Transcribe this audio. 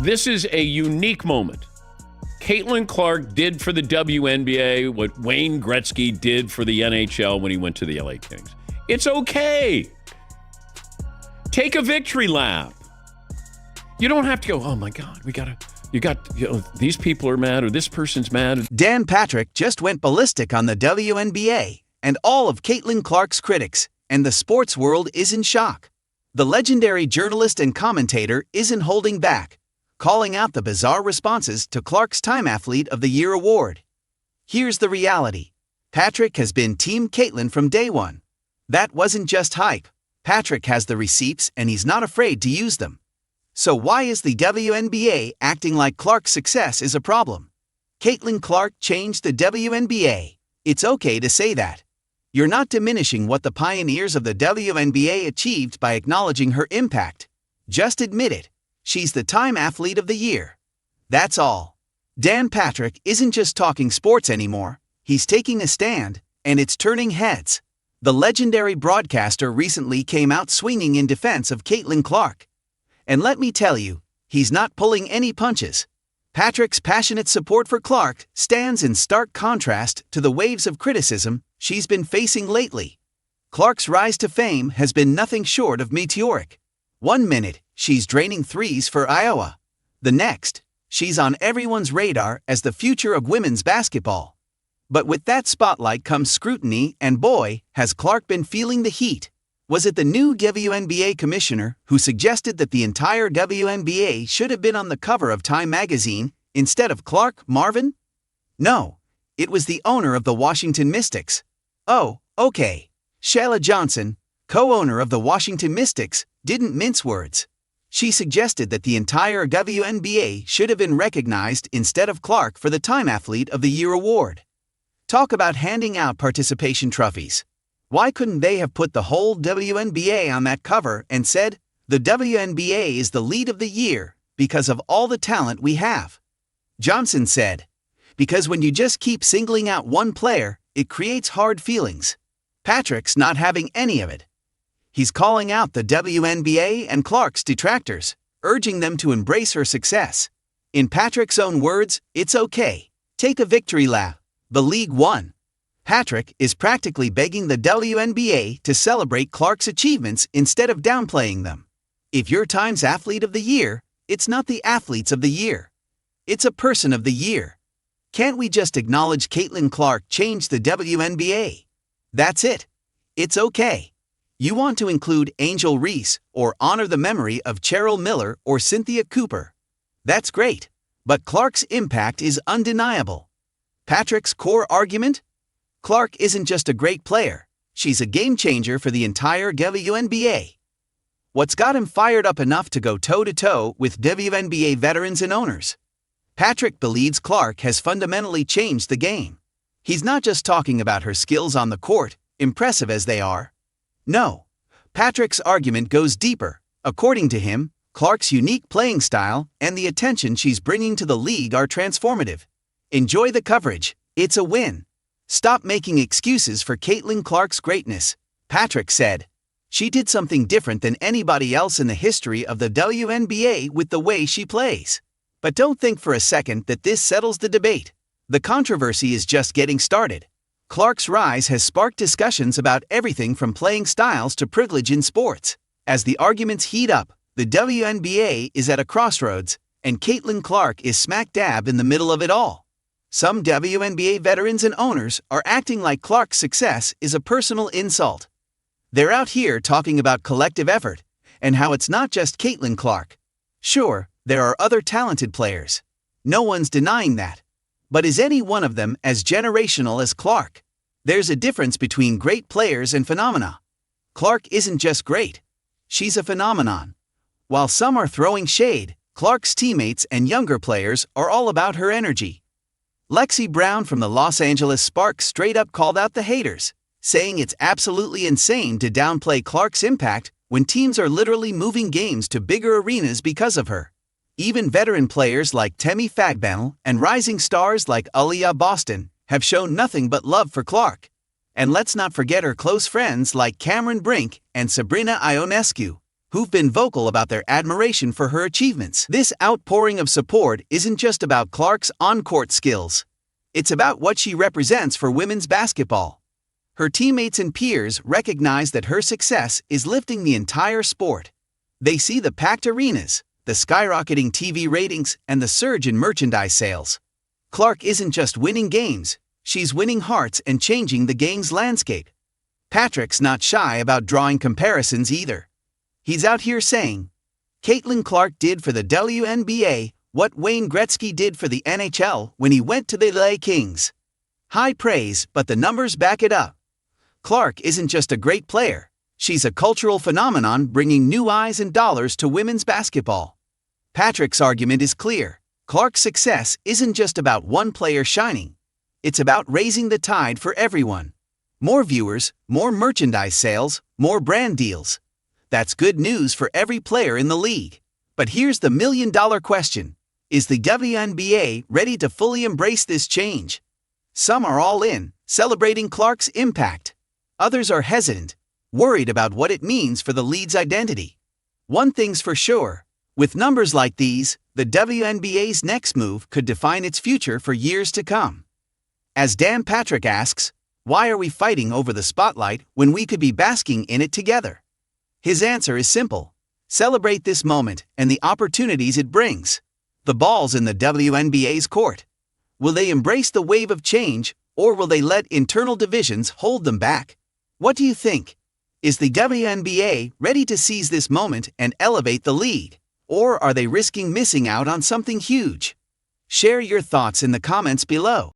This is a unique moment. Caitlin Clark did for the WNBA what Wayne Gretzky did for the NHL when he went to the LA Kings. It's okay. Take a victory lap. You don't have to go, oh my God, these people are mad or this person's mad. Dan Patrick just went ballistic on the WNBA and all of Caitlin Clark's critics, and the sports world is in shock. The legendary journalist and commentator isn't holding back, calling out the bizarre responses to Clark's Time Athlete of the Year award. Here's the reality. Patrick has been Team Caitlin from day one. That wasn't just hype. Patrick has the receipts and he's not afraid to use them. So why is the WNBA acting like Clark's success is a problem? Caitlin Clark changed the WNBA. It's okay to say that. You're not diminishing what the pioneers of the WNBA achieved by acknowledging her impact. Just admit it. She's the Time Athlete of the Year. That's all. Dan Patrick isn't just talking sports anymore. He's taking a stand, and it's turning heads. The legendary broadcaster recently came out swinging in defense of Caitlin Clark. And let me tell you, he's not pulling any punches. Patrick's passionate support for Clark stands in stark contrast to the waves of criticism she's been facing lately. Clark's rise to fame has been nothing short of meteoric. 1 minute, she's draining threes for Iowa. The next, she's on everyone's radar as the future of women's basketball. But with that spotlight comes scrutiny, and boy, has Clark been feeling the heat. Was it the new WNBA commissioner who suggested that the entire WNBA should have been on the cover of Time magazine instead of Clark, Marvin? No, it was the owner of the Washington Mystics. Oh, okay. Shayla Johnson, co-owner of the Washington Mystics, didn't mince words. She suggested that the entire WNBA should have been recognized instead of Clark for the Time Athlete of the Year award. Talk about handing out participation trophies. Why couldn't they have put the whole WNBA on that cover and said, the WNBA is the lead of the year because of all the talent we have? Johnson said, because when you just keep singling out one player, it creates hard feelings. Patrick's not having any of it. He's calling out the WNBA and Clark's detractors, urging them to embrace her success. In Patrick's own words, it's okay. Take a victory lap. The league won. Patrick is practically begging the WNBA to celebrate Clark's achievements instead of downplaying them. If you're Time's Athlete of the Year, it's not the Athletes of the Year. It's a Person of the Year. Can't we just acknowledge Caitlin Clark changed the WNBA? That's it. It's okay. You want to include Angel Reese or honor the memory of Cheryl Miller or Cynthia Cooper. That's great, but Clark's impact is undeniable. Patrick's core argument? Clark isn't just a great player, she's a game changer for the entire WNBA. What's got him fired up enough to go toe-to-toe with WNBA veterans and owners? Patrick believes Clark has fundamentally changed the game. He's not just talking about her skills on the court, impressive as they are. No, Patrick's argument goes deeper. According to him, Clark's unique playing style and the attention she's bringing to the league are transformative. Enjoy the coverage, it's a win. Stop making excuses for Caitlin Clark's greatness, Patrick said. She did something different than anybody else in the history of the WNBA with the way she plays. But don't think for a second that this settles the debate. The controversy is just getting started. Clark's rise has sparked discussions about everything from playing styles to privilege in sports. As the arguments heat up, the WNBA is at a crossroads, and Caitlin Clark is smack dab in the middle of it all. Some WNBA veterans and owners are acting like Clark's success is a personal insult. They're out here talking about collective effort and how it's not just Caitlin Clark. Sure, there are other talented players. No one's denying that. But is any one of them as generational as Clark? There's a difference between great players and phenomena. Clark isn't just great. She's a phenomenon. While some are throwing shade, Clark's teammates and younger players are all about her energy. Lexi Brown from the Los Angeles Sparks straight up called out the haters, saying it's absolutely insane to downplay Clark's impact when teams are literally moving games to bigger arenas because of her. Even veteran players like Temi Fagbanel and rising stars like Aliyah Boston have shown nothing but love for Clark. And let's not forget her close friends like Cameron Brink and Sabrina Ionescu. who've been vocal about their admiration for her achievements. This outpouring of support isn't just about Clark's on-court skills. It's about what she represents for women's basketball. Her teammates and peers recognize that her success is lifting the entire sport. They see the packed arenas, the skyrocketing TV ratings, and the surge in merchandise sales. Clark isn't just winning games, she's winning hearts and changing the game's landscape. Patrick's not shy about drawing comparisons either. He's out here saying, Caitlin Clark did for the WNBA what Wayne Gretzky did for the NHL when he went to the LA Kings. High praise, but the numbers back it up. Clark isn't just a great player, she's a cultural phenomenon bringing new eyes and dollars to women's basketball. Patrick's argument is clear. Clark's success isn't just about one player shining. It's about raising the tide for everyone. More viewers, more merchandise sales, more brand deals. That's good news for every player in the league. But here's the million-dollar question. Is the WNBA ready to fully embrace this change? Some are all in, celebrating Clark's impact. Others are hesitant, worried about what it means for the league's identity. One thing's for sure. With numbers like these, the WNBA's next move could define its future for years to come. As Dan Patrick asks, why are we fighting over the spotlight when we could be basking in it together? His answer is simple. Celebrate this moment and the opportunities it brings. The ball's in the WNBA's court. Will they embrace the wave of change, or will they let internal divisions hold them back? What do you think? Is the WNBA ready to seize this moment and elevate the league? Or are they risking missing out on something huge? Share your thoughts in the comments below.